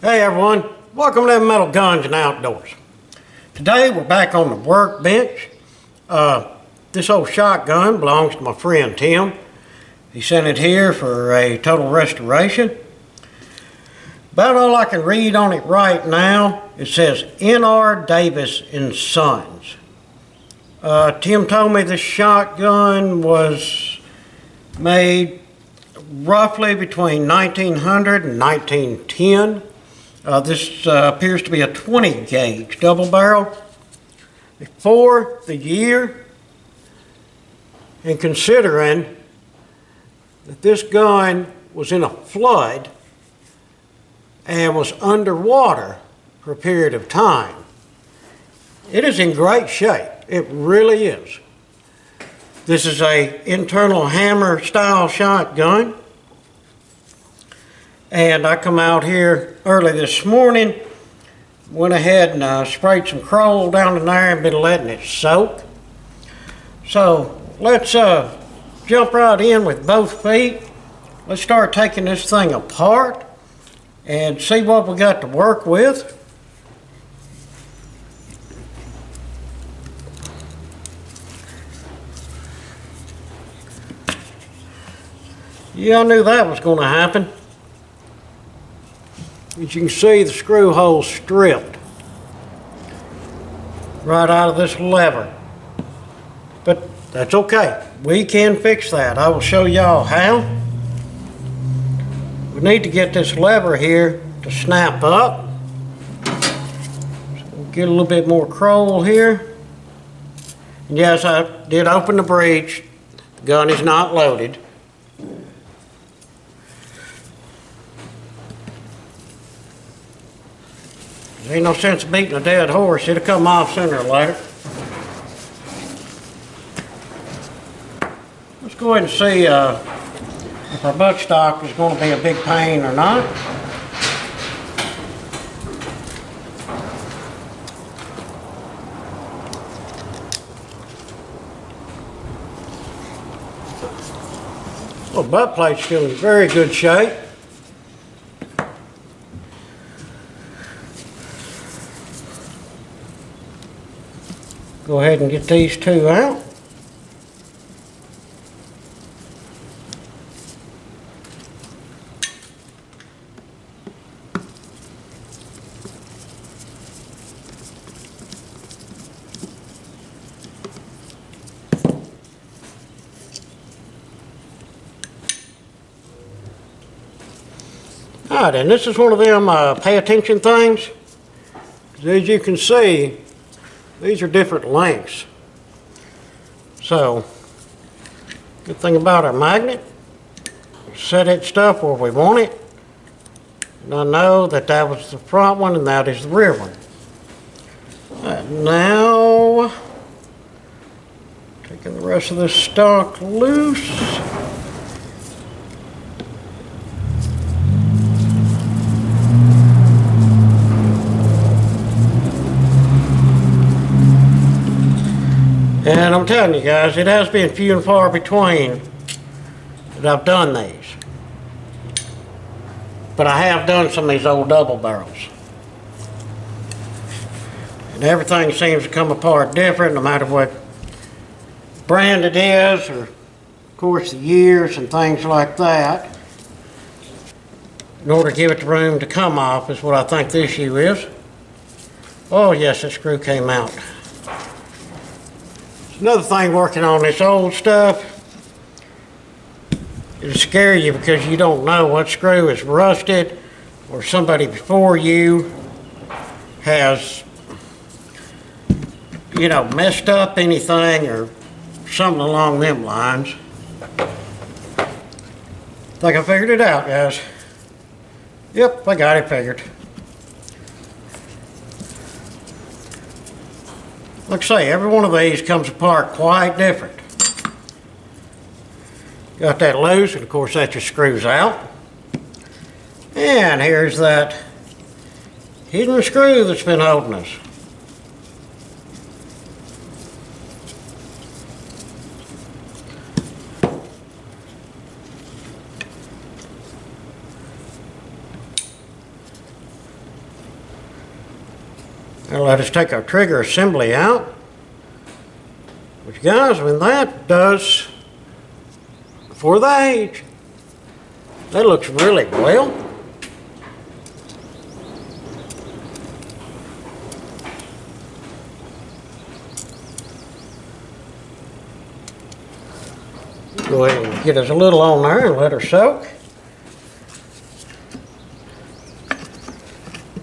Hey everyone, welcome to Metal Guns and Outdoors. Today we're back on the workbench. This old shotgun belongs to my friend Tim. He sent it here for a total restoration. About all I can read on it right now, it says N.R. Davis and Sons. Tim told me this shotgun was made roughly between 1900 and 1910. This appears to be a 20 gauge double barrel. For the year, and considering that this gun was in a flood and was underwater for a period of time, it is in great shape. It really is. This is a internal hammer style shotgun. And I come out here early this morning, went ahead and sprayed some Kroll down in there and been letting it soak. So let's jump right in with both feet. Let's start taking this thing apart and see what we got to work with. Yeah, I knew that was going to happen. As you can see, the screw hole's stripped right out of this lever. But that's okay. We can fix that. I will show y'all how. We need to get this lever here to snap up. So we'll get a little bit more Kroll here. And yes, I did open the breech. The gun is not loaded. There ain't no sense of beating a dead horse. It'll come off sooner or later. Let's go ahead and see if our buttstock is going to be a big pain or not. Well, butt plate's still in very good shape. Go ahead and get these two out. All right, and this is one of them pay attention things. As you can see, these are different lengths. So, good thing about our magnet, set it stuff where we want it. And I know that that was the front one and that is the rear one. Now, taking the rest of this stock loose. And I'm telling you guys, it has been few and far between that I've done these. But I have done some of these old double barrels. And everything seems to come apart different no matter what brand it is, or of course the years and things like that. In order to give it the room to come off is what I think the issue is. Oh yes, the screw came out. Another thing working on this old stuff, it'll scare you because you don't know what screw is rusted or somebody before you has, you know, messed up anything or something along them lines. I think I figured it out, guys. Yep, I got it figured. Like I say, every one of these comes apart quite different. Got that loose, and of course that just screws out. And here's that hidden screw that's been holding us. Now let us take our trigger assembly out. Which, guys, when that does for the age, that looks really well. Go ahead and get us a little on there and let her soak.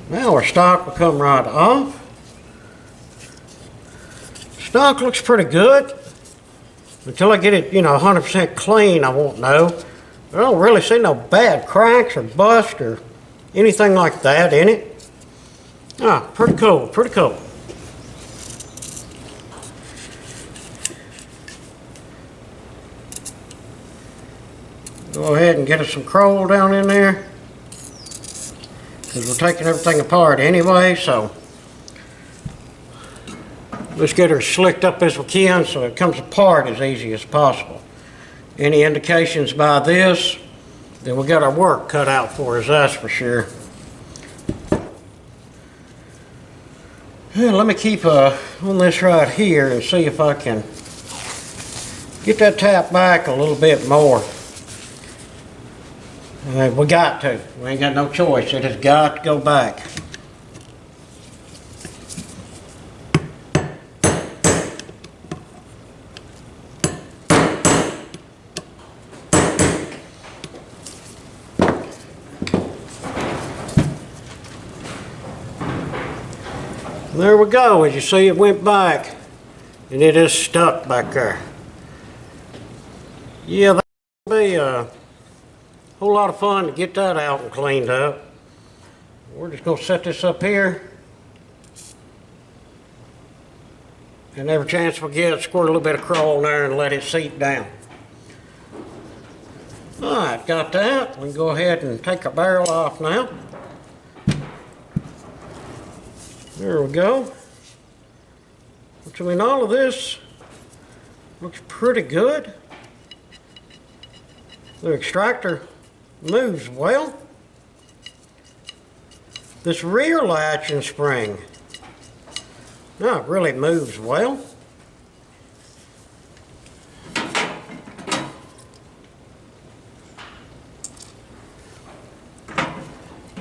Now our stock will come right off. Stock looks pretty good. Until I get it, 100% clean, I won't know. I don't really see no bad cracks or bust or anything like that in it. Ah, pretty cool, pretty cool. Go ahead and get us some Kroll down in there, because we're taking everything apart anyway, so let's get her slicked up as we can so it comes apart as easy as possible. Any indications by this, then we got our work cut out for us, that's for sure. Let me keep on this right here and see if I can get that tap back a little bit more. We got to. We ain't got no choice. It has got to go back. There we go. As you see, it went back, and it is stuck back there. Yeah, that'll be a whole lot of fun to get that out and cleaned up. We're just going to set this up here, and every chance we get, squirt a little bit of Kroll in there and let it seep down. All right, got that. We can go ahead and take our barrel off now. There we go. So in all of this, looks pretty good. The extractor moves well. This rear latch and spring, no, it really moves well.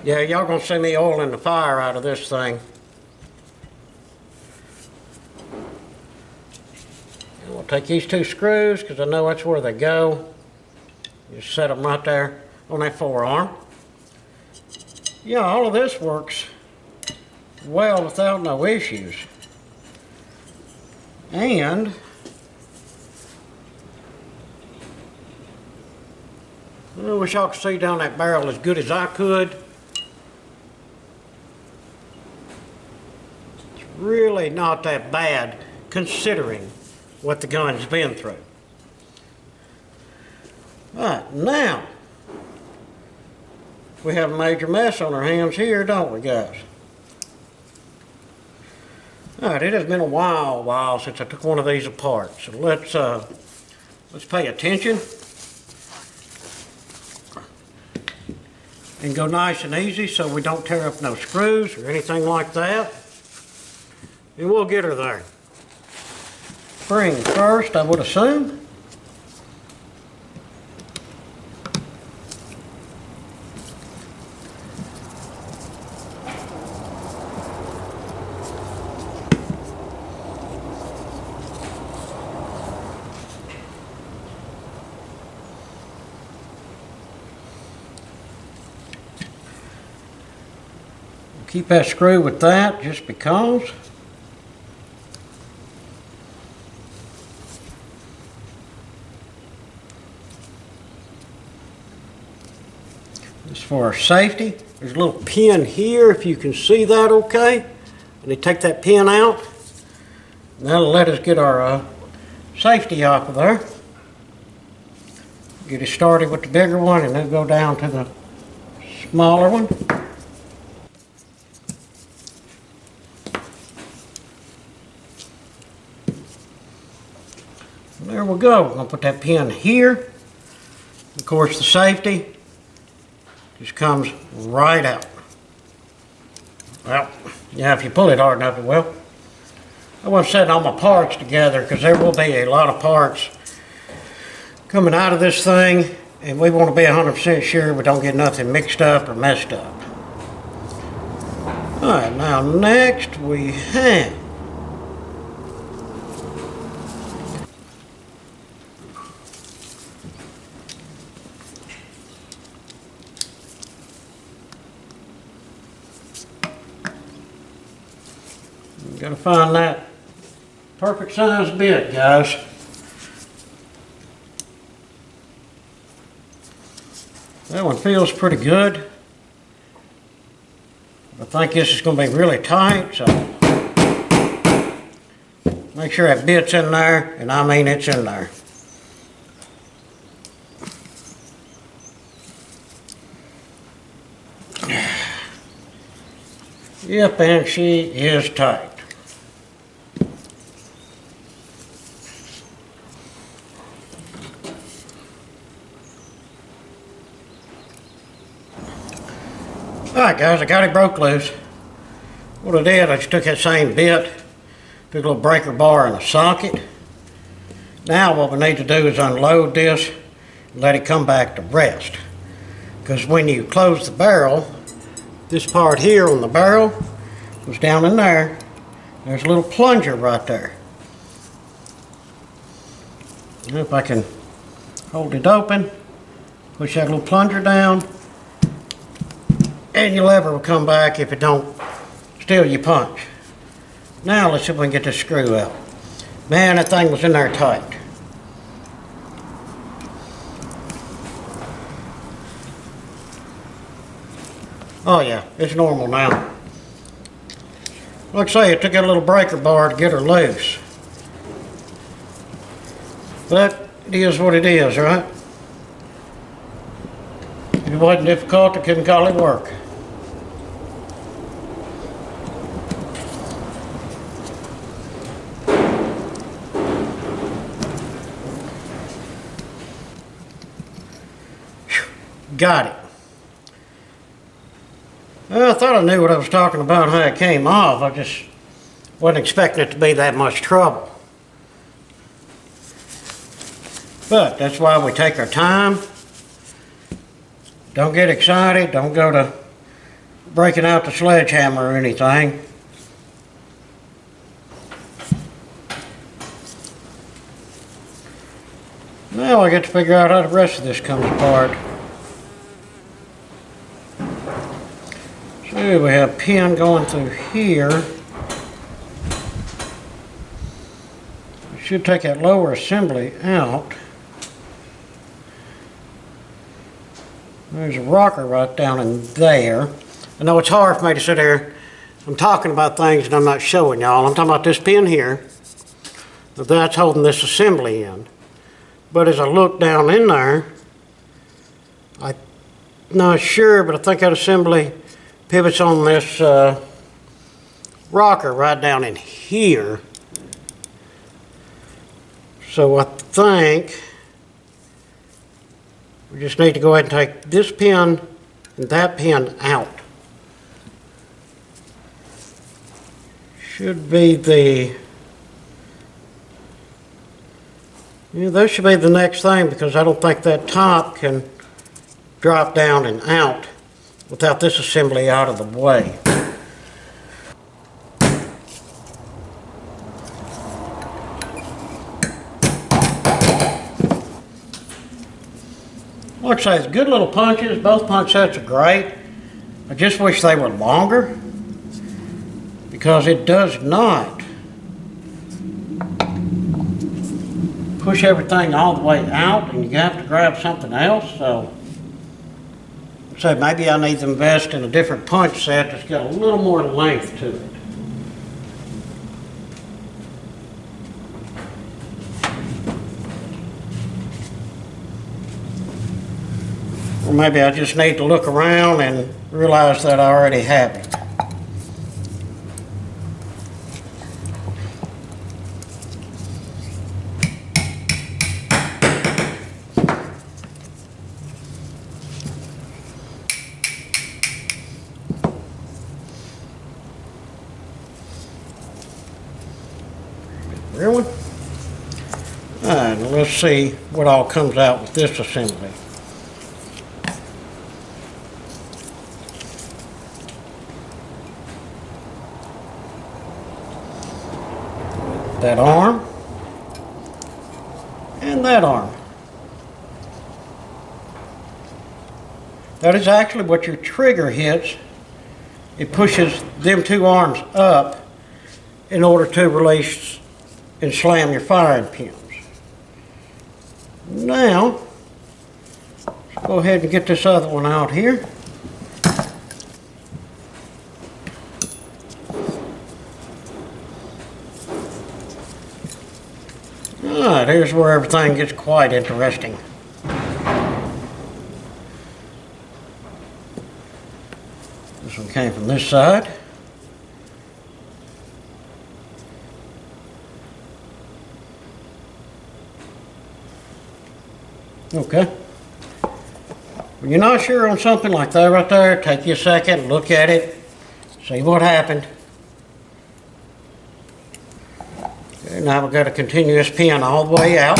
Yeah, y'all gonna see me oiling the fire out of this thing. And we'll take these two screws, because I know that's where they go. Just set them right there on that forearm. Yeah, all of this works well without no issues. And I wish y'all could see down that barrel as good as I could. It's really not that bad considering what the gun's been through. All right, now we have a major mess on our hands here, don't we, guys? All right, it has been a while since I took one of these apart, so let's pay attention and go nice and easy so we don't tear up no screws or anything like that, and we'll get her there. Spring first, I would assume. Keep that screw with that just because. As for our safety, there's a little pin here, if you can see that okay. And you take that pin out, and that'll let us get our safety off of there. Get it started with the bigger one, and then go down to the smaller one. There we go. We're going to put that pin here. Of course, the safety just comes right out. Well, yeah, if you pull it hard enough, it will. I want to set all my parts together because there will be a lot of parts coming out of this thing, and we want to be 100% sure we don't get nothing mixed up or messed up. All right, now next we have gotta find that perfect size bit, guys. That one feels pretty good. I think this is going to be really tight, so make sure that bit's in there, and I mean it's in there. Yep, and she is tight. Alright guys, I got it broke loose. What I did, I just took that same bit, took a little breaker bar in the socket. Now what we need to do is unload this and let it come back to rest. Because when you close the barrel, this part here on the barrel goes down in there. There's a little plunger right there. And if I can hold it open, push that little plunger down, and your lever will come back if it don't steal your punch. Now let's see if we can get this screw out. Man, that thing was in there tight. Oh yeah, it's normal now. Like I say, it took a little breaker bar to get her loose. But it is what it is, right? If it wasn't difficult, I couldn't call it work. Got it. Well, I thought I knew what I was talking about and how it came off. I just wasn't expecting it to be that much trouble. But that's why we take our time. Don't get excited. Don't go to breaking out the sledgehammer or anything. Now I get to figure out how the rest of this comes apart. So we have a pin going through here. We should take that lower assembly out. There's a rocker right down in there. I know it's hard for me to sit there. I'm talking about things and I'm not showing y'all. I'm talking about this pin here. That's holding this assembly in. But as I look down in there, I'm not sure, but I think that assembly pivots on this rocker right down in here. So I think we just need to go ahead and take this pin and that pin out. Should be the, yeah, that should be the next thing, because I don't think that top can drop down and out without this assembly out of the way. Like I say, it's good little punches. Both punch sets are great. I just wish they were longer, because it does not push everything all the way out, and you have to grab something else. So maybe I need to invest in a different punch set that's got a little more length to it. Or maybe I just need to look around and realize that I already have it. Real one? Alright, let's see what all comes out with this assembly. That arm and that arm. That is actually what your trigger hits. It pushes them two arms up in order to release and slam your firing pins. Now, let's go ahead and get this other one out here. Alright, here's where everything gets quite interesting. This one came from this side. Okay. When you're not sure on something like that right there, take you a second, look at it, see what happened. Okay, now we've got a continuous pin all the way out.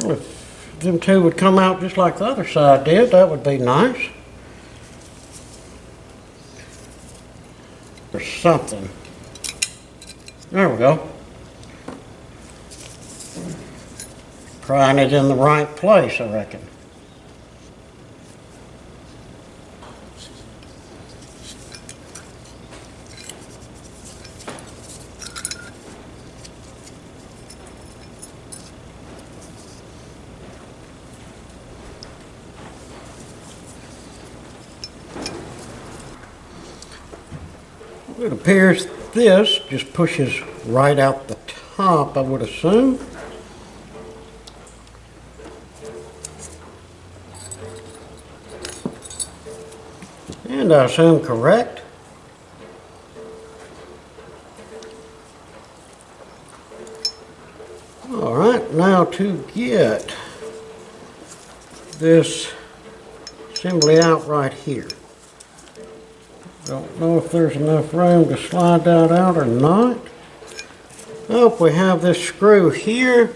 If them two would come out just like the other side did, that would be nice. Or something. There we go. Prying it in the right place, I reckon. It appears this just pushes right out the top, I would assume. And I assume correct. All right, now to get this assembly out right here. Don't know if there's enough room to slide that out or not. Oh, we have this screw here.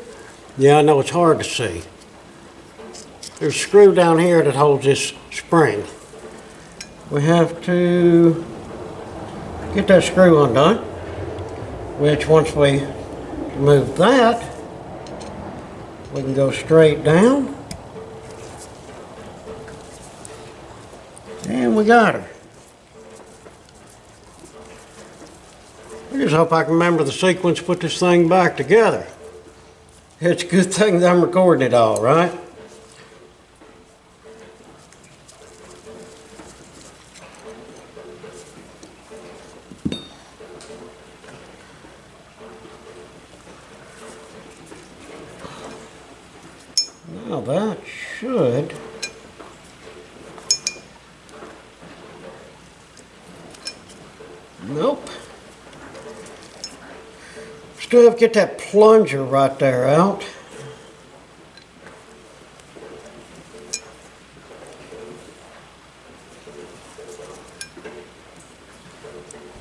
Yeah, I know it's hard to see. There's a screw down here that holds this spring. We have to get that screw undone, which once we remove that, we can go straight down. And we got her. I just hope I can remember the sequence to put this thing back together. It's a good thing that I'm recording it all, right? Now that should... Nope. Still have to get that plunger right there out.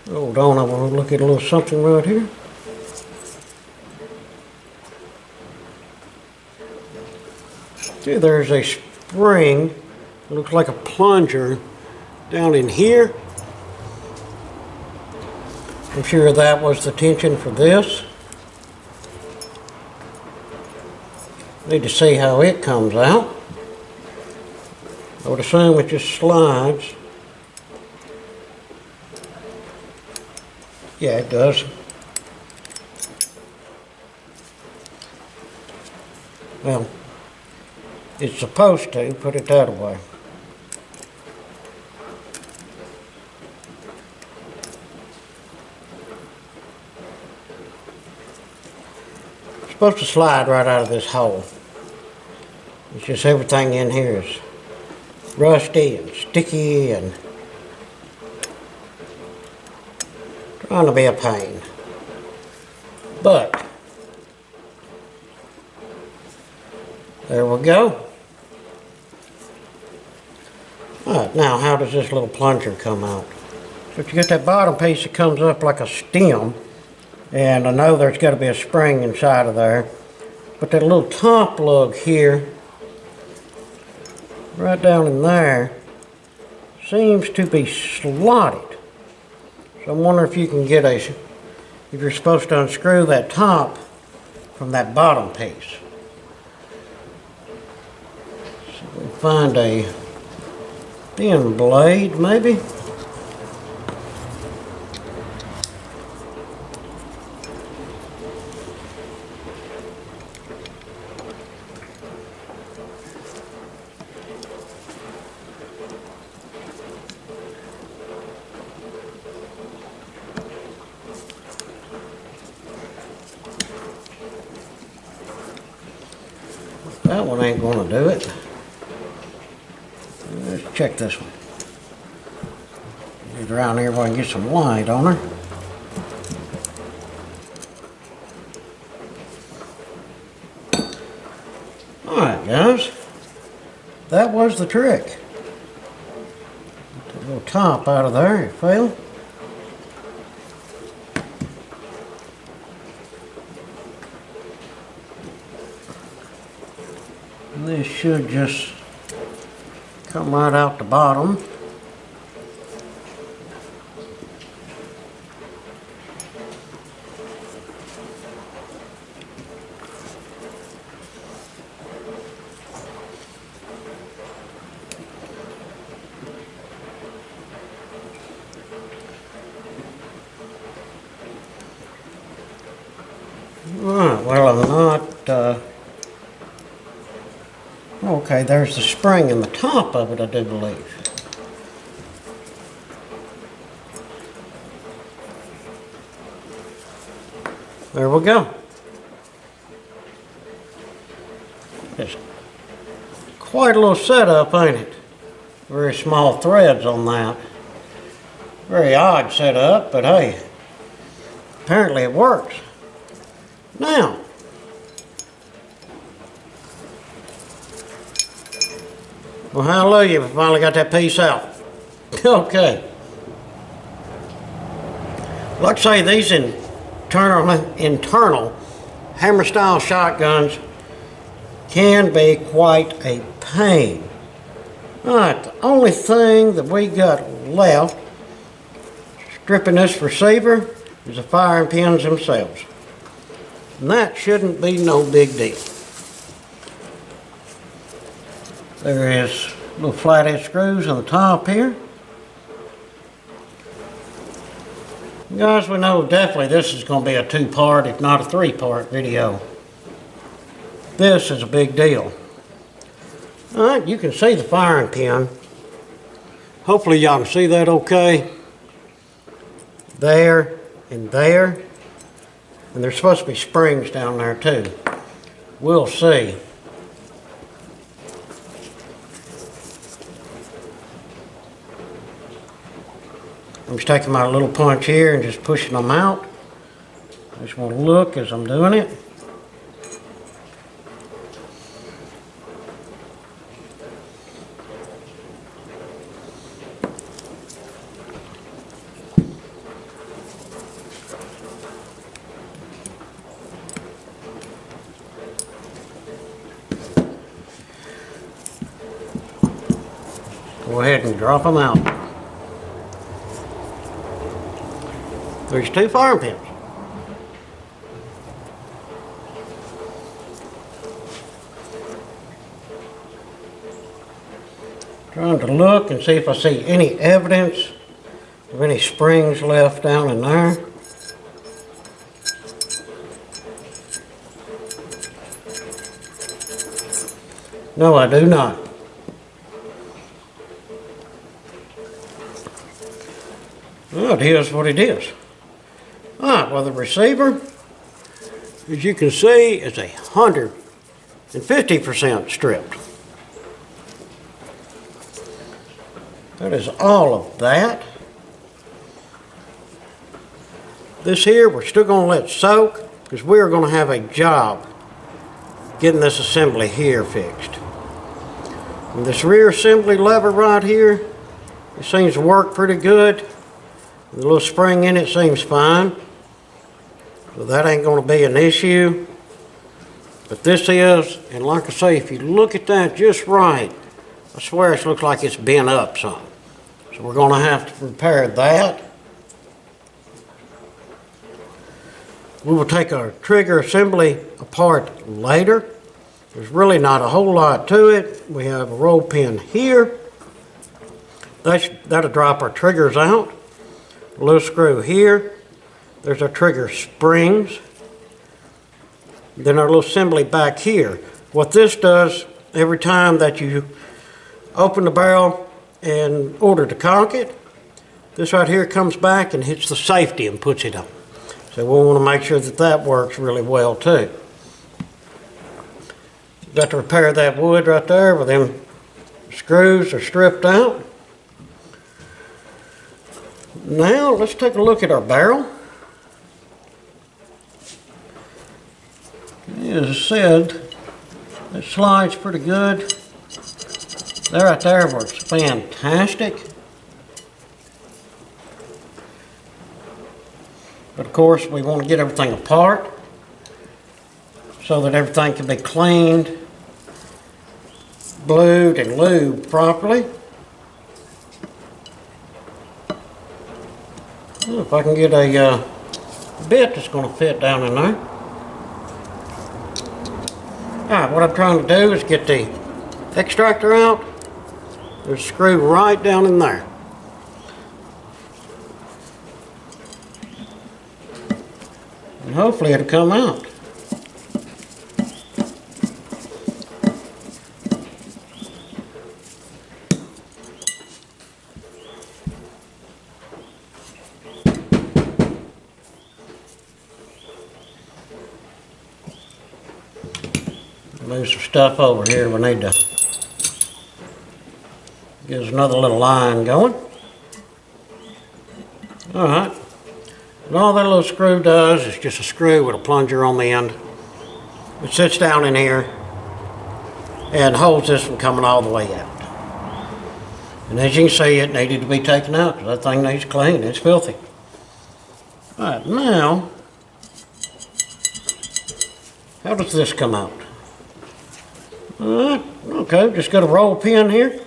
Hold on, I want to look at a little something right here. See, there's a spring, it looks like a plunger down in here. I'm sure that was the tension for this. Need to see how it comes out. I would assume it just slides. Yeah, it does. Well, it's supposed to, put it that way. It's supposed to slide right out of this hole. It's just everything in here is rusty and sticky and trying to be a pain. But there we go. Alright, now how does this little plunger come out? So if you get that bottom piece, that comes up like a stem, and I know there's got to be a spring inside of there, but that little top lug here, right down in there, seems to be slotted. So I'm wondering if you can get if you're supposed to unscrew that top from that bottom piece. So we find a thin blade, maybe. That one ain't gonna do it. Let's check this one. Get around here where I can get some light on her. Alright guys, that was the trick. Get the little top out of there, it failed. And this should just come right out the bottom. Alright, well I'm not, okay, there's the spring in the top of it, I do believe. There we go. It's quite a little setup, ain't it? Very small threads on that. Very odd setup, but hey, apparently it works. Now, well, hallelujah, we finally got that piece out. Okay. Like I say, these internal hammer-style shotguns can be quite a pain. Alright, the only thing that we got left stripping this receiver is the firing pins themselves. And that shouldn't be no big deal. There is little flathead screws on the top here. Guys, we know definitely this is going to be a two-part, if not a three-part video. This is a big deal. Alright, you can see the firing pin. Hopefully y'all can see that okay. There and there. And there's supposed to be springs down there too. We'll see. I'm just taking my little punch here and just pushing them out. I just want to look as I'm doing it. Go ahead and drop them out. There's 2 firing pins. Trying to look and see if I see any evidence of any springs left down in there. No, I do not. Well, it is what it is. Alright, well the receiver, as you can see, is 150% stripped. That is all of that. This here, we're still going to let soak because we're going to have a job getting this assembly here fixed. And this rear assembly lever right here, it seems to work pretty good. The little spring in it seems fine. So that ain't going to be an issue. But this is, and like I say, if you look at that just right, I swear it looks like it's bent up some. So we're going to have to repair that. We will take our trigger assembly apart later. There's really not a whole lot to it. We have a roll pin here. That'll drop our triggers out. A little screw here. There's our trigger springs. Then our little assembly back here. What this does, every time that you open the barrel in order to cock it, this right here comes back and hits the safety and puts it on. So we want to make sure that that works really well too. Got to repair that wood right there where them screws are stripped out. Now let's take a look at our barrel. As I said, it slides pretty good. That right there works fantastic. But of course we want to get everything apart so that everything can be cleaned, blued and lubed properly. Well, if I can get a bit that's going to fit down in there. Alright, what I'm trying to do is get the extractor out. There's a screw right down in there. And hopefully it'll come out. Move some stuff over here. We need to get us another little line going. Alright. And all that little screw does is just a screw with a plunger on the end. It sits down in here and holds this from coming all the way out. And as you can see, it needed to be taken out because that thing needs clean. It's filthy. Alright, now, how does this come out? Okay, just got a roll pin here.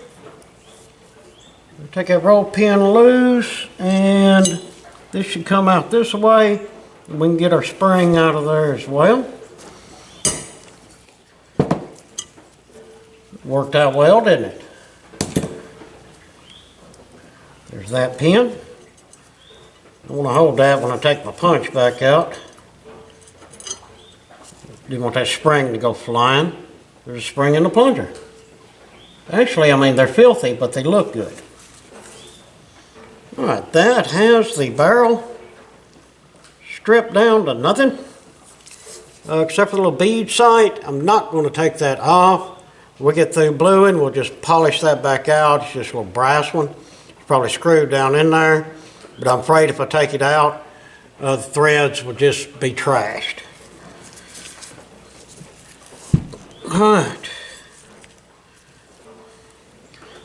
Take that roll pin loose and this should come out this way. We can get our spring out of there as well. Worked out well, didn't it? There's that pin. I want to hold that when I take my punch back out. You want that spring to go flying. There's a spring in the plunger. Actually, I mean, they're filthy, but they look good. All right, that has the barrel stripped down to nothing, except for the little bead sight. I'm not going to take that off. When we get through bluing, we'll just polish that back out. It's just a little brass one. It's probably screwed down in there, but I'm afraid if I take it out, the threads will just be trashed. Alright,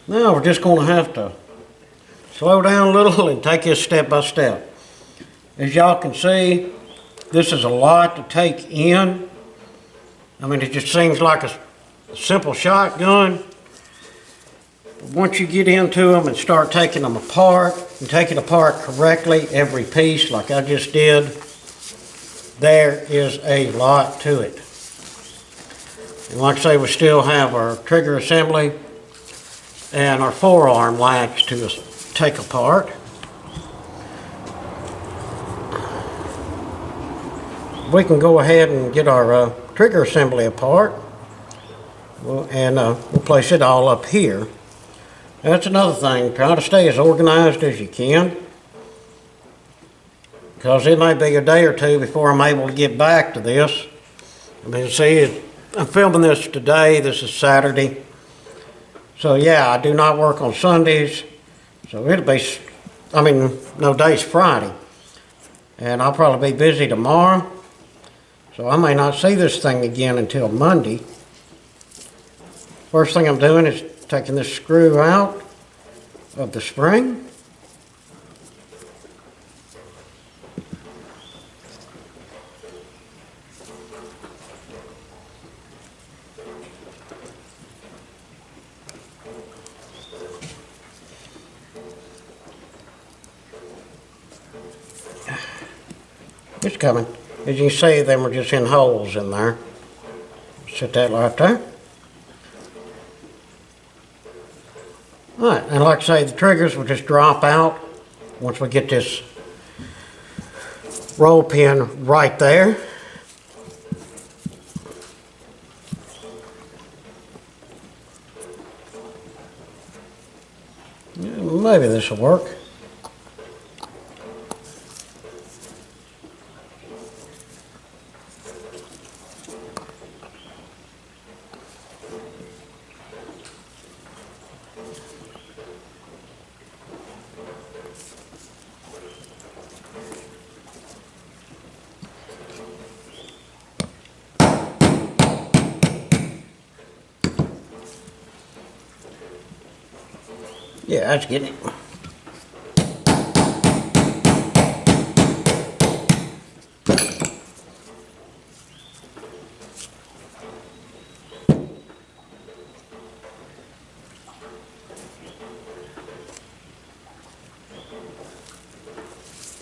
now we're just going to have to slow down a little and take this step by step. As y'all can see, this is a lot to take in. I mean, it just seems like a simple shotgun, Once you get into them and start taking them apart and take it apart correctly, every piece like I just did, there is a lot to it. And like I say, we still have our trigger assembly and our forearm latch to take apart. We can go ahead and get our trigger assembly apart, and we'll place it all up here. That's another thing, try to stay as organized as you can, because it may be a day or two before I'm able to get back to this. I mean, see, I'm filming this today, this is Saturday. So yeah, I do not work on Sundays, so it'll be, no, day's Friday. And I'll probably be busy tomorrow, so I may not see this thing again until Monday. First thing I'm doing is taking this screw out of the spring. It's coming. As you can see, them are just in holes in there. Set that right there. Alright, and like I say, the triggers will just drop out once we get this roll pin right there. Yeah, maybe this will work. Yeah, that's getting it.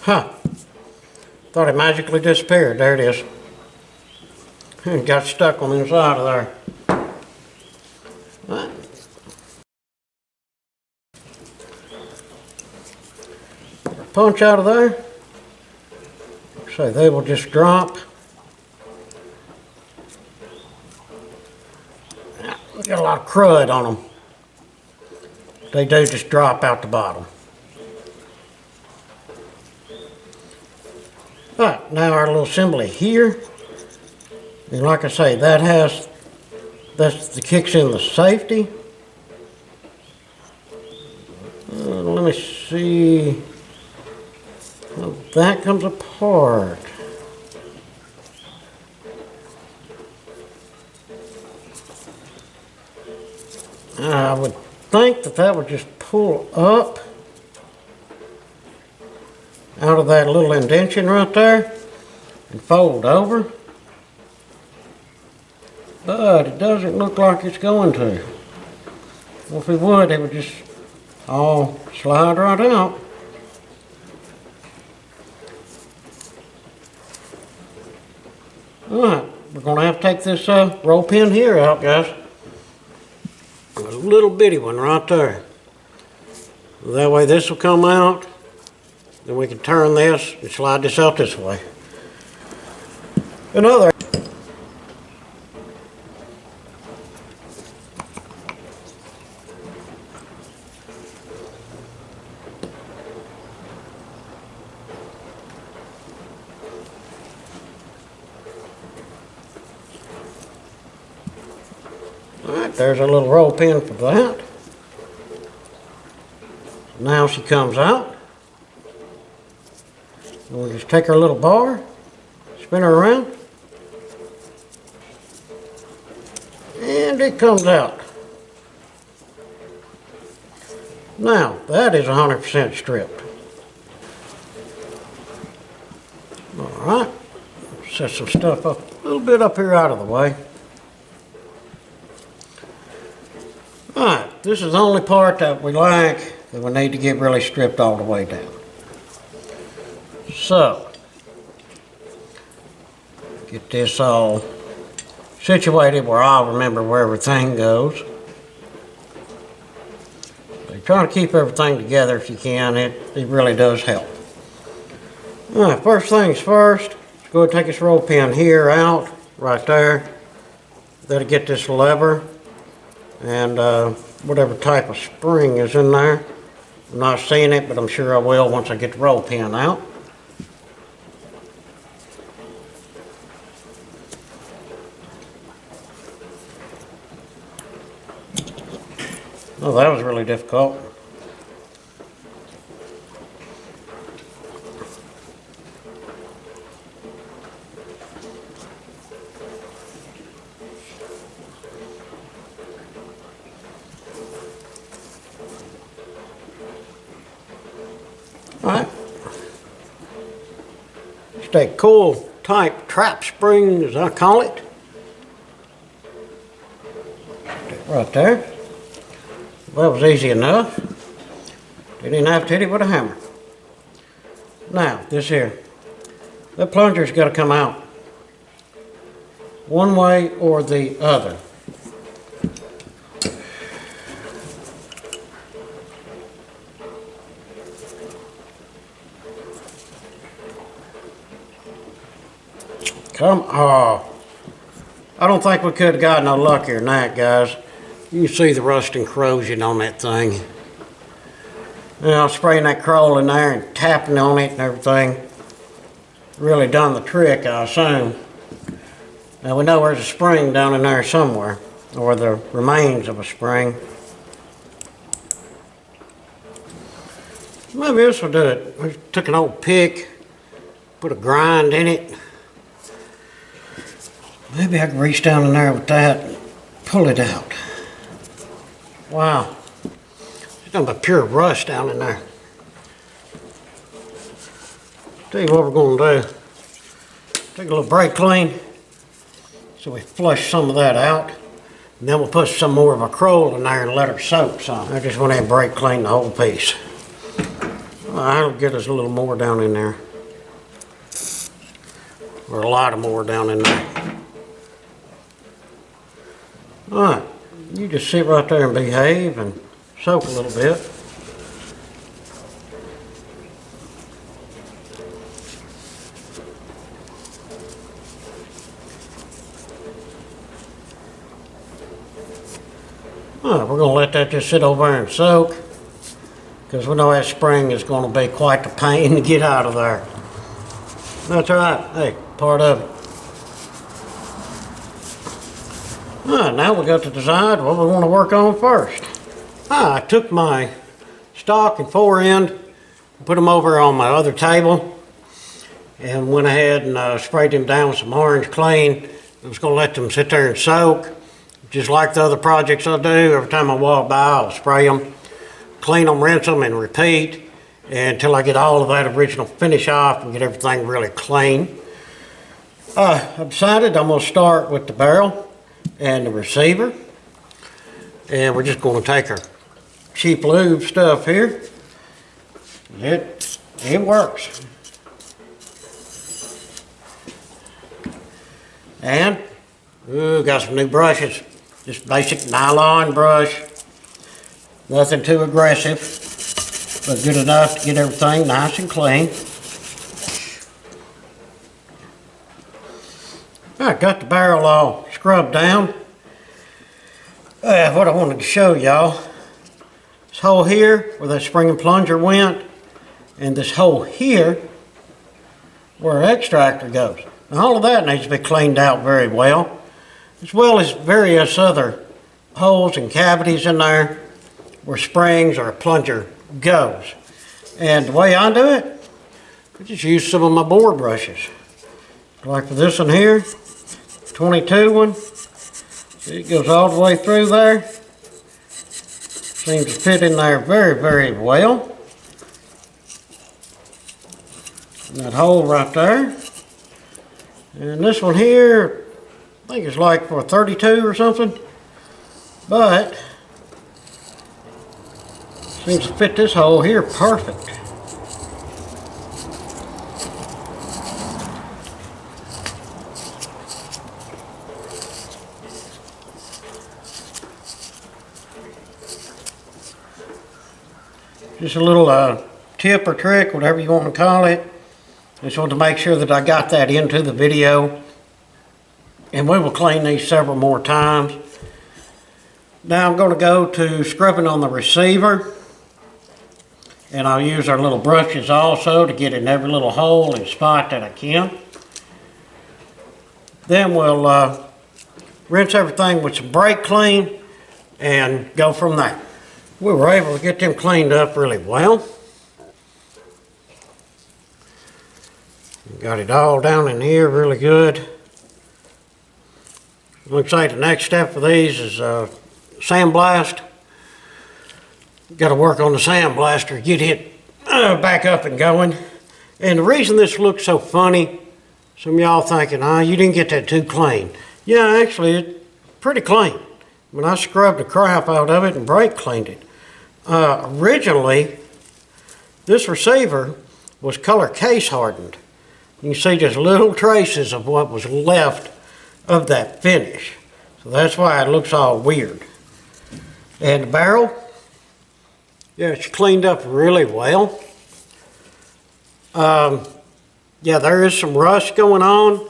Huh. Thought it magically disappeared. There it is. It got stuck on the inside of there. Right. Punch out of there. So they will just drop. Got a lot of crud on them. They do just drop out the bottom. Alright, now our little assembly here. And like I say, that's the kicks in the safety. Let me see. Well, that comes apart. I would think that would just pull up out of that little indentation right there and fold over. But it doesn't look like it's going to. Well, if it would just all slide right out. Alright, we're going to have to take this roll pin here out, guys. A little bitty one right there. That way this will come out. Then we can turn this and slide this out this way. Another. Alright, there's a little roll pin for that. Now she comes out. And we'll just take our little bar, spin her around, and it comes out. Now, that is 100% stripped. Alright, set some stuff up, a little bit up here out of the way. Alright, this is the only part that we like that we need to get really stripped all the way down. So, get this all situated where I'll remember where everything goes. So you're trying to keep everything together if you can. It really does help. All right, first things first, let's go ahead and take this roll pin here out, right there. That'll get this lever and whatever type of spring is in there. I'm not seeing it, but I'm sure I will once I get the roll pin out. Oh, that was really difficult. All right. Just a cool type trap spring, as I call it. Right there. Well, that was easy enough. Didn't have to hit it with a hammer. Now, this here. That plunger's got to come out one way or the other. Come on. I don't think we could have got no luckier than that, guys. You can see the rust and corrosion on that thing. Now, spraying that coral in there and tapping on it and everything really done the trick, I assume. Now, we know there's a spring down in there somewhere, or the remains of a spring. Maybe this will do it. We took an old pick, put a grind in it. Maybe I can reach down in there with that and pull it out. Wow. There's nothing but pure rust down in there. Tell you what we're going to do. Take a little brake clean so we flush some of that out. And then we'll put some more of a crowel in there and let her soak some. I just want to brake clean the whole piece. Well, that'll get us a little more down in there. Or a lot of more down in there. All right, you just sit right there and behave and soak a little bit. All right, we're going to let that just sit over there and soak because we know that spring is going to be quite the pain to get out of there. That's all right. Hey, part of it. All right, now we got to decide what we want to work on first. I took my stock and fore end, put them over on my other table, and went ahead and sprayed them down with some orange clean. I was going to let them sit there and soak, just like the other projects I do. Every time I walk by, I'll spray them, clean them, rinse them, and repeat until I get all of that original finish off and get everything really clean. I decided I'm going to start with the barrel and the receiver, and we're just going to take our cheap lube stuff here. It works. And got some new brushes, just basic nylon brush, nothing too aggressive, but good enough to get everything nice and clean. I got the barrel all scrubbed down. What I wanted to show y'all, this hole here where that spring and plunger went, and this hole here where our extractor goes. Now all of that needs to be cleaned out very well as various other holes and cavities in there where springs or a plunger goes. And the way I do it, I just use some of my bore brushes. Like for this one here, 22 one, it goes all the way through there. Seems to fit in there very, very well. And that hole right there. And this one here, I think it's like for a 32 or something. But Seems to fit this hole here perfect. Just a little tip or trick, whatever you want to call it. Just want to make sure that I got that into the video. And we will clean these several more times. Now I'm going to go to scrubbing on the receiver. And I'll use our little brushes also to get in every little hole and spot that I can. Then we'll rinse everything with some brake clean and go from there. We were able to get them cleaned up really well. Got it all down in here really good. Looks like the next step for these is sandblast. Got to work on the sandblaster, get it back up and going. And the reason this looks so funny, some of y'all thinking, you didn't get that too clean. Yeah, actually, it's pretty clean. When I scrubbed the crap out of it and brake cleaned it. Originally, this receiver was color case hardened. You can see just little traces of what was left of that finish. So that's why it looks all weird. And the barrel, yeah, it's cleaned up really well. Yeah, there is some rust going on,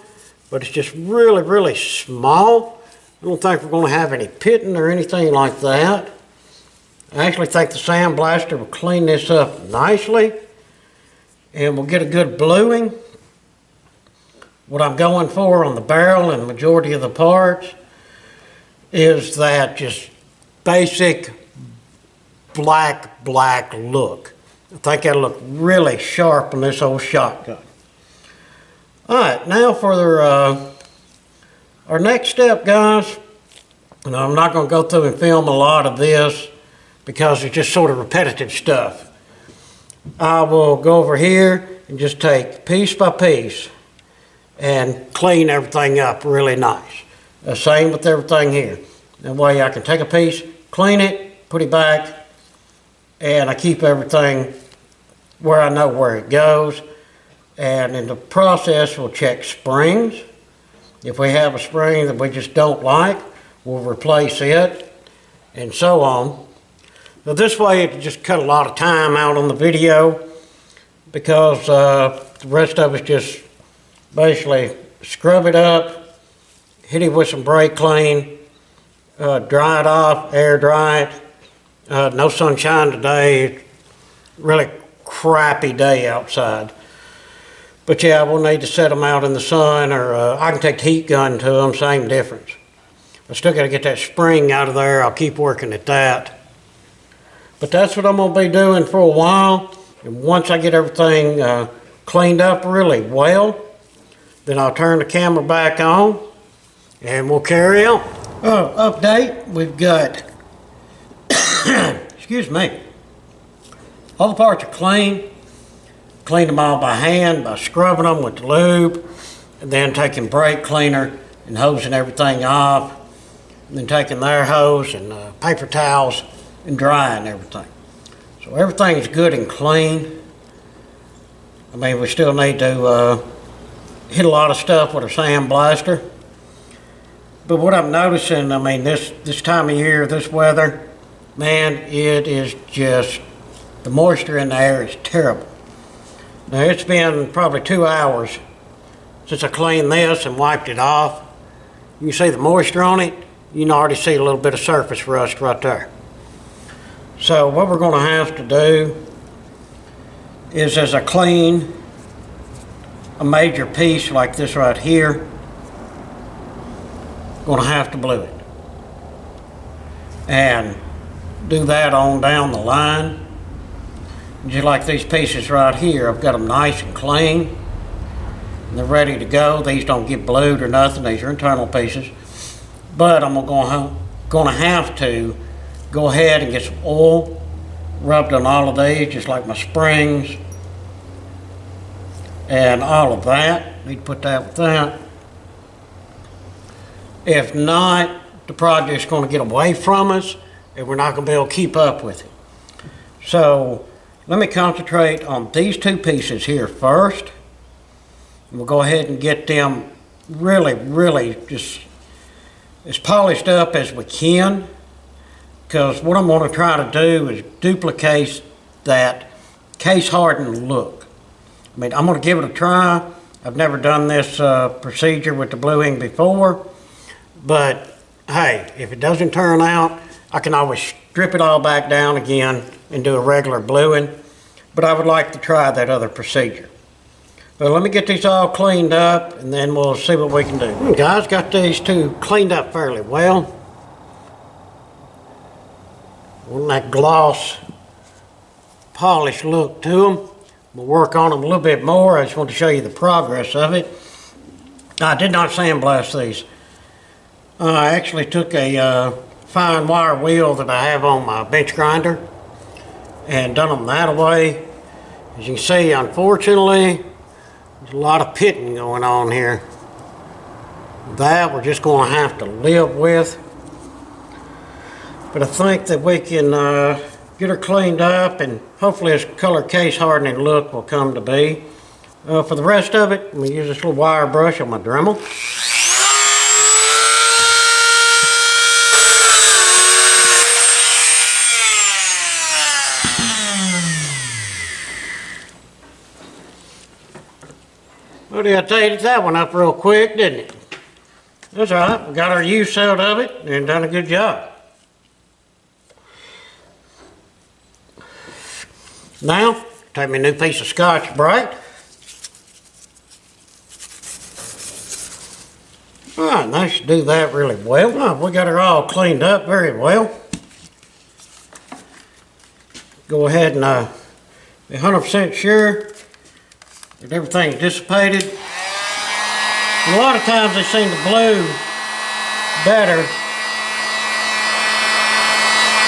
but it's just really, really small. I don't think we're going to have any pitting or anything like that. I actually think the sandblaster will clean this up nicely and we'll get a good bluing. What I'm going for on the barrel and the majority of the parts is that just basic black look. I think that'll look really sharp on this old shotgun. Alright, now for our next step, guys. And I'm not going to go through and film a lot of this because it's just sort of repetitive stuff. I will go over here and just take piece by piece and clean everything up really nice. The same with everything here. That way I can take a piece, clean it, put it back, and I keep everything where I know where it goes. And in the process, we'll check springs. If we have a spring that we just don't like, we'll replace it, and so on. Now this way it just cut a lot of time out on the video because the rest of us just basically scrub it up, hit it with some brake clean, dry it off, air dry it. No sunshine today, really crappy day outside. But yeah, we'll need to set them out in the sun, or I can take the heat gun to them, same difference. I still got to get that spring out of there. I'll keep working at that. But that's what I'm going to be doing for a while. And once I get everything cleaned up really well, then I'll turn the camera back on and we'll carry on. Update, we've got, excuse me, all the parts are clean. Clean them all by hand, by scrubbing them with the lube, and then taking brake cleaner and hosing everything off, and then taking their hose and paper towels and drying everything. So everything's good and clean. I mean, we still need to hit a lot of stuff with a sandblaster. But what I'm noticing, I mean, this time of year, this weather, man, it is just, the moisture in the air is terrible. Now it's been probably 2 hours since I cleaned this and wiped it off. You can see the moisture on it. You can already see a little bit of surface rust right there. So what we're going to have to do is, as I clean a major piece like this right here, I'm going to have to blue it. And do that on down the line. Just like these pieces right here, I've got them nice and clean. And they're ready to go. These don't get blued or nothing. These are internal pieces. But I'm going to have to go ahead and get some oil rubbed on all of these, just like my springs and all of that. Need to put that with that. If not, the project's going to get away from us and we're not going to be able to keep up with it. So let me concentrate on these two pieces here first. We'll go ahead and get them really just as polished up as we can, because what I'm going to try to do is duplicate that case hardened look. I mean, I'm going to give it a try. I've never done this procedure with the bluing before, but hey, if it doesn't turn out, I can always strip it all back down again and do a regular bluing, but I would like to try that other procedure. But let me get these all cleaned up and then we'll see what we can do. Well, guys, got these two cleaned up fairly well. Want that gloss polish look to them. We'll work on them a little bit more. I just want to show you the progress of it. I did not sandblast these. I actually took a fine wire wheel that I have on my bench grinder and done them that way. As you can see, unfortunately, there's a lot of pitting going on here. That we're just going to have to live with. But I think that we can get her cleaned up and hopefully this color case hardening look will come to be. For the rest of it, I'm going to use this little wire brush on my Dremel. Well, I tidied that one up real quick, didn't it? That's all right. We got our use out of it and done a good job. Now, take me a new piece of Scotch-Brite. All right, that should do that really well. Oh, we got her all cleaned up very well. Go ahead and be 100% sure that everything's dissipated. And a lot of times they seem to blue better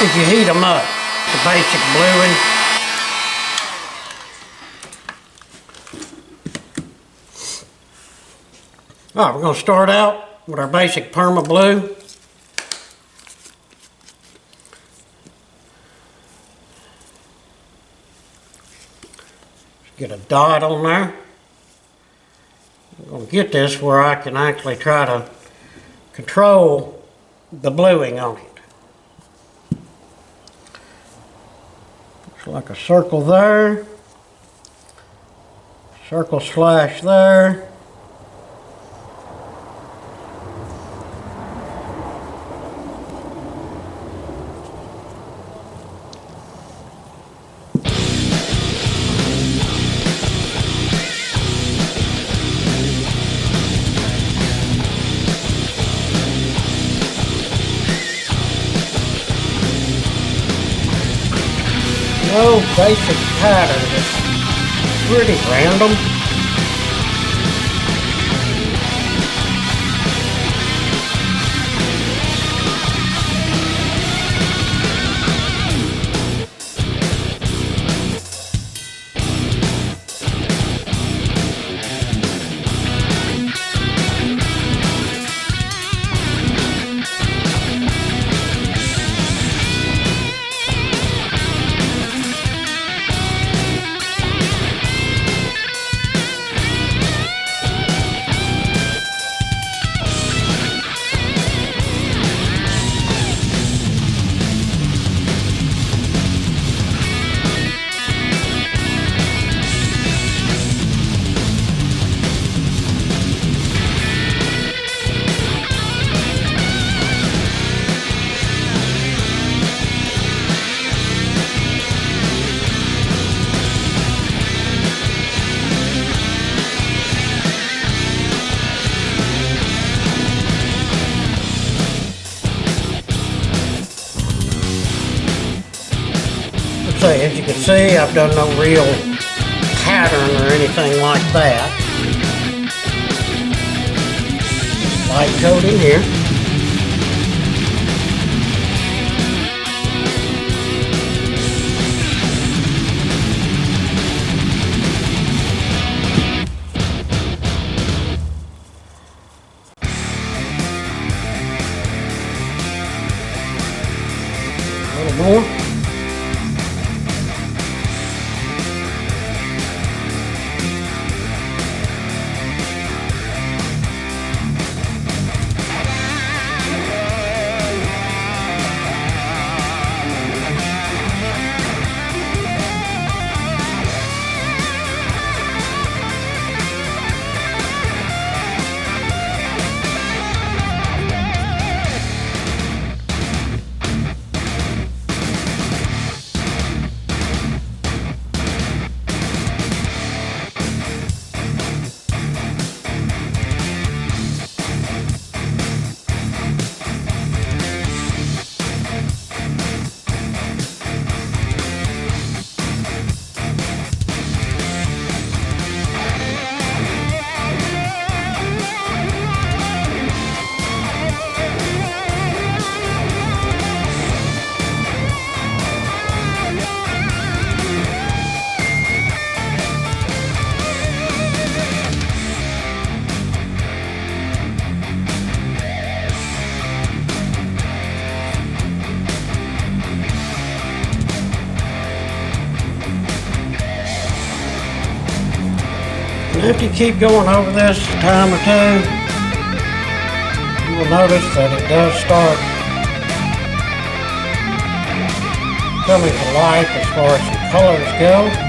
if you heat them up. The basic bluing. All right, we're going to start out with our basic Perma Blue. Get a dot on there. I'm going to get this where I can actually try to control the bluing on it. Looks like a circle there. Circle slash there. No basic pattern, it's pretty random. As you can see, I've done no real pattern or anything like that. Light coating here. A little more. And if you keep going over this a time or two, you will notice that it does start coming to life as far as the colors go.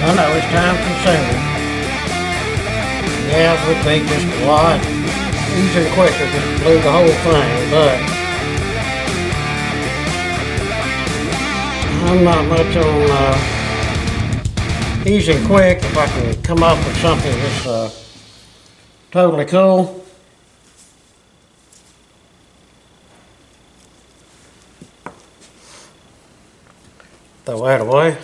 I know it's time consuming. Yeah, it would be just a lot easier and quicker just to glue the whole thing, but I'm not much on easy and quick. If I can come up with something that's totally cool. Throw that away.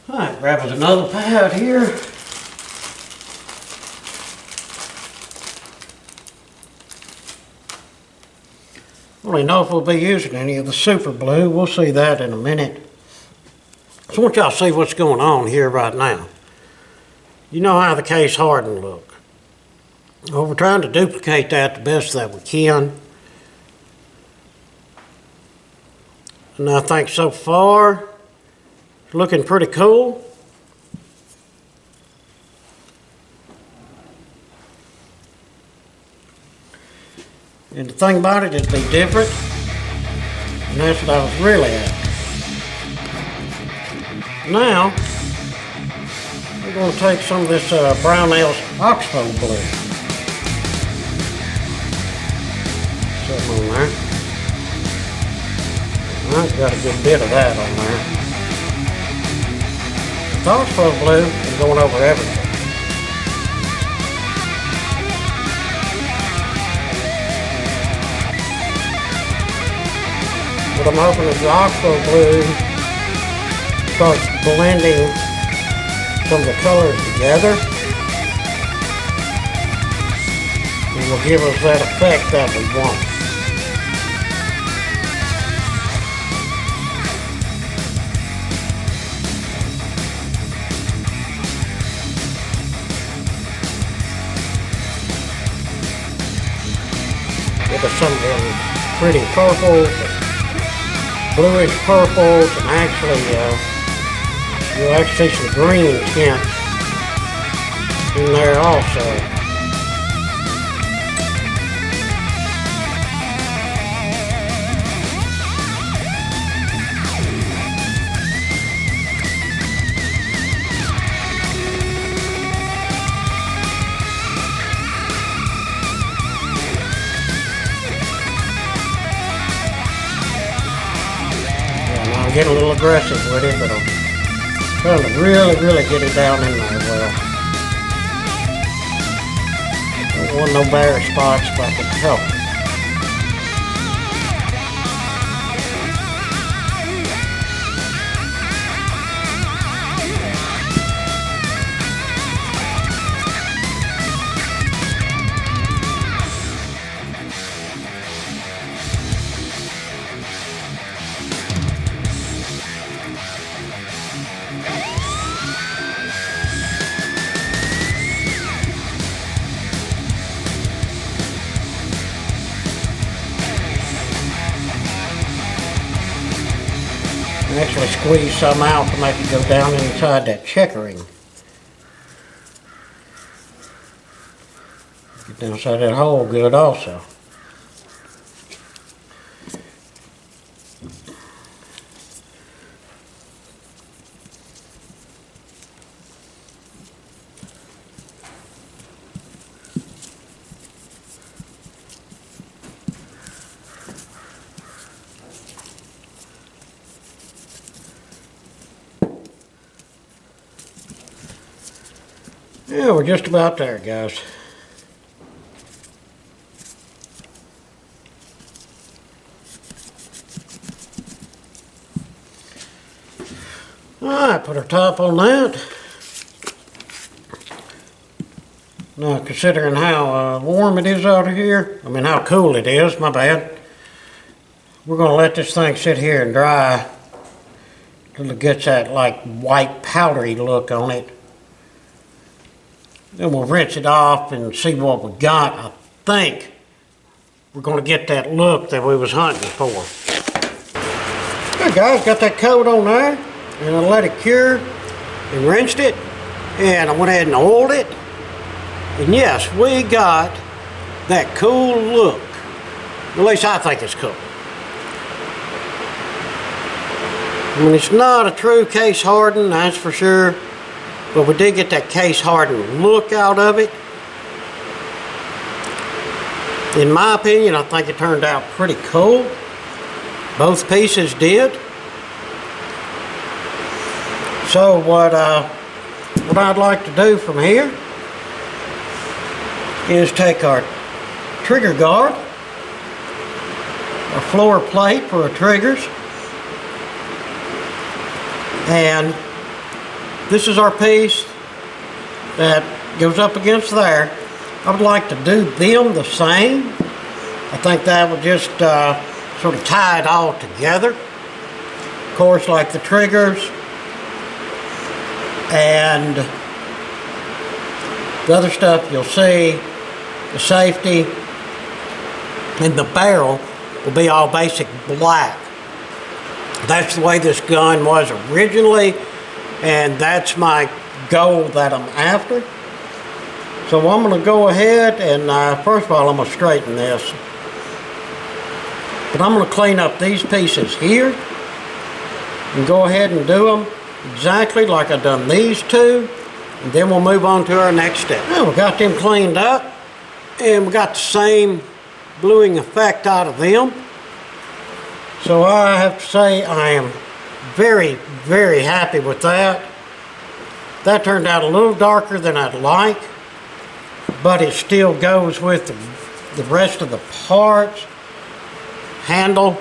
Alright, grab us another pad here. I don't even know if we'll be using any of the super glue. We'll see that in a minute. So I want y'all to see what's going on here right now. You know how the case hardened look. Well, we're trying to duplicate that the best that we can. And I think so far, it's looking pretty cool. And the thing about it is be different. And that's what I was really after. Now, we're going to take some of this Brownells Oxbow blue. Something on there. I've got a good bit of that on there. The Oxbow blue is going over everything. What I'm hoping is the Oxbow blue starts blending some of the colors together and will give us that effect that we want. Give us some of them pretty purples, bluish purples, and actually you'll actually see some green tints in there also. Get a little aggressive with it, but I'm trying to really get it down in there well. Don't want no bare spots if I can help it. Actually squeeze some out to make it go down inside that checkering. Get down inside that hole good also. Yeah, we're just about there, guys. Alright, put our top on that. Now, considering how warm it is out here, how cool it is, my bad. We're going to let this thing sit here and dry till it gets that like white powdery look on it. Then we'll rinse it off and see what we got. I think we're going to get that look that we was hunting for. Alright guys, got that coat on there, and I let it cure and rinsed it, and I went ahead and oiled it. And yes, we got that cool look. At least I think it's cool. It's not a true case hardened, that's for sure. But we did get that case hardened look out of it. In my opinion, I think it turned out pretty cool. Both pieces did. So what I'd like to do from here is take our trigger guard, our floor plate for our triggers, and this is our piece that goes up against there. I would like to do them the same. I think that would just sort of tie it all together. Of course, like the triggers and the other stuff you'll see, the safety and the barrel will be all basic black. That's the way this gun was originally, and that's my goal that I'm after. So I'm going to go ahead and first of all I'm going to straighten this. But I'm going to clean up these pieces here and go ahead and do them exactly like I've done these two, and then we'll move on to our next step. Now we got them cleaned up, and we got the same bluing effect out of them. So I have to say I am very, very happy with that. That turned out a little darker than I'd like, but it still goes with the rest of the parts. Handle.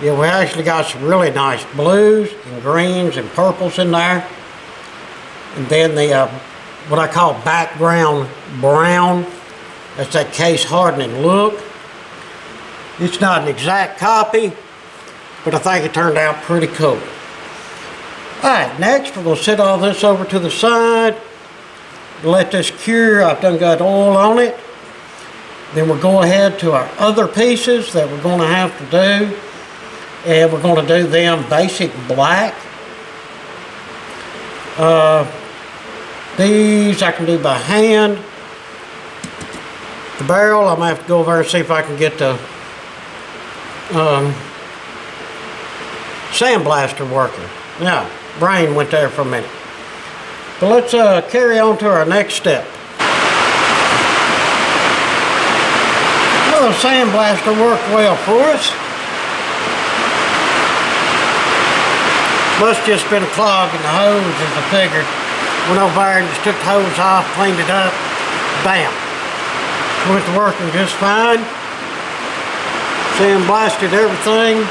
Yeah, we actually got some really nice blues and greens and purples in there. And then the what I call background brown. That's that case hardening look. It's not an exact copy, but I think it turned out pretty cool. Alright, next we're going to set all this over to the side. Let this cure. I've done got oil on it. Then we'll go ahead to our other pieces that we're going to have to do. And we're going to do them basic black. These I can do by hand. The barrel, I'm going to have to go over and see if I can get the sandblaster working. Yeah, brain went there for a minute. But let's carry on to our next step. Well, the sandblaster worked well for us. Must just been a clog in the hose, as I figured. Went over there and just took the hose off, cleaned it up, bam. Went to working just fine. Sandblasted everything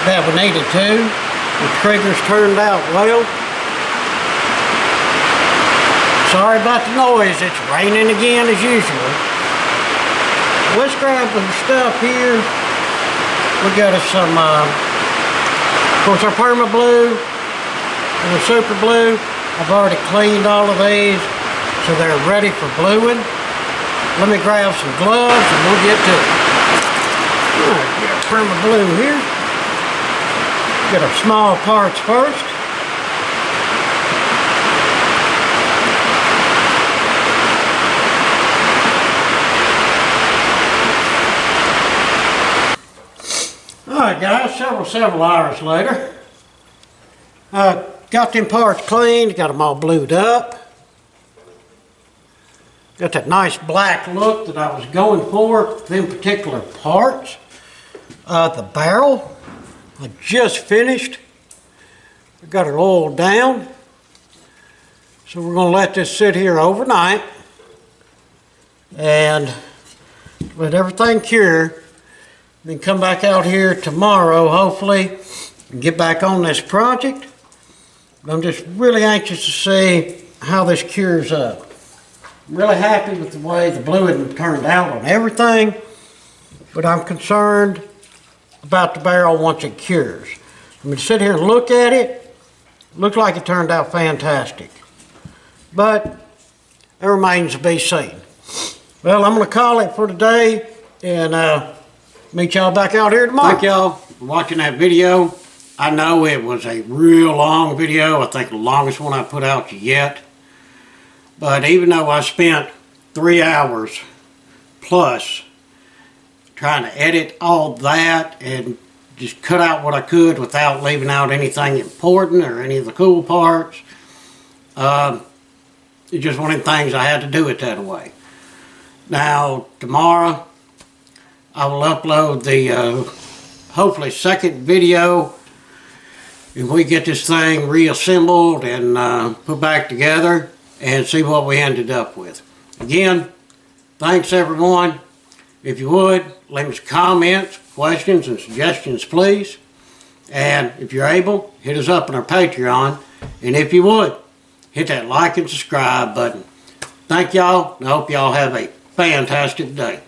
that we needed to. The triggers turned out well. Sorry about the noise, it's raining again as usual. Let's grab the stuff here. We got us some, of course, our Perma Blue and the Super Blue. I've already cleaned all of these, so they're ready for bluing. Let me grab some gloves and we'll get to it. Alright, get our Perma Blue here. Get our small parts first. Alright guys, several hours later. Got them parts cleaned, got them all blued up. Got that nice black look that I was going for them particular parts. The barrel, I just finished. I got it oiled down. So we're going to let this sit here overnight and let everything cure. Then come back out here tomorrow, hopefully, and get back on this project. I'm just really anxious to see how this cures up. I'm really happy with the way the fluid turned out on everything, but I'm concerned about the barrel once it cures. I'm going to sit here and look at it. Looks like it turned out fantastic, but it remains to be seen. Well, I'm going to call it for today and meet y'all back out here tomorrow. Thank y'all for watching that video. I know it was a real long video. I think the longest one I put out yet. But even though I spent 3 hours plus trying to edit all that and just cut out what I could without leaving out anything important or any of the cool parts, it's just one of the things I had to do it that way. Now, tomorrow, I will upload the hopefully second video and we get this thing reassembled and put back together and see what we ended up with. Again, thanks everyone. If you would, leave us comments, questions, and suggestions, please. And if you're able, hit us up on our Patreon. And if you would, hit that like and subscribe button. Thank y'all, and I hope y'all have a fantastic day.